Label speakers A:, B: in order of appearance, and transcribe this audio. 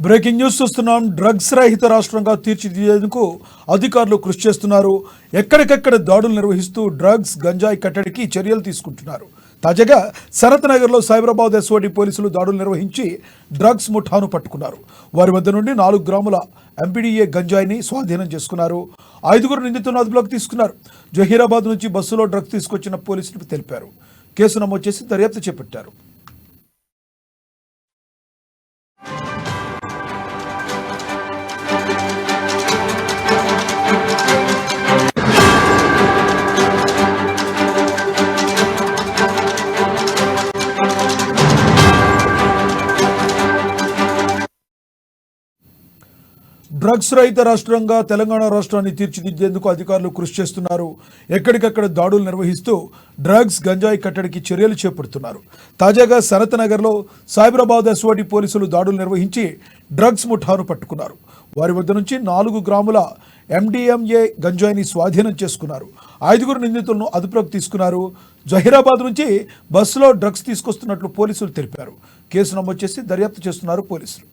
A: Breaking news చూస్తున్నాం. Drugs రహిత రాష్ట్రంగా తీర్చిదిద్దేందుకు అధికారులు కృషి చేస్తున్నారు. ఎక్కడికెక్కడ దాడులు నిర్వహిస్తూ డ్రగ్స్ గంజాయి కట్టడికి చర్యలు తీసుకుంటున్నారు. తాజాగా శరత్ నగర్లో సైబరాబాద్ ఎస్ఓటి పోలీసులు దాడులు నిర్వహించి డ్రగ్స్ ముఠాను పట్టుకున్నారు. వారి వద్ద నుండి 4 గ్రాముల ఎంపీడీఏ గంజాయిని స్వాధీనం చేసుకున్నారు. 5 నిందితులను అదుపులోకి తీసుకున్నారు. జహీరాబాద్ నుంచి బస్సులో డ్రగ్స్ తీసుకొచ్చిన పోలీసులు తెలిపారు. కేసు నమోదు చేసి దర్యాప్తు చేపట్టారు. డ్రగ్స్ రహిత రాష్ట్రంగా తెలంగాణ రాష్ట్రాన్ని తీర్చిదిద్దేందుకు అధికారులు కృషి చేస్తున్నారు. ఎక్కడికక్కడ దాడులు నిర్వహిస్తూ డ్రగ్స్ గంజాయి కట్టడికి చర్యలు చేపడుతున్నారు. తాజాగా శరత్ నగర్లో సైబరాబాద్ ఎస్ఓటి పోలీసులు దాడులు నిర్వహించి డ్రగ్స్ ముఠాను పట్టుకున్నారు. వారి వద్ద నుంచి 4 గ్రాముల ఎండిఎంఏ గంజాయిని స్వాధీనం చేసుకున్నారు. 5 నిందితులను అదుపులోకి తీసుకున్నారు. జహీరాబాద్ నుంచి బస్సులో డ్రగ్స్ తీసుకొస్తున్నట్లు పోలీసులు తెలిపారు. కేసు నమోదు చేసి దర్యాప్తు చేస్తున్నారు పోలీసులు.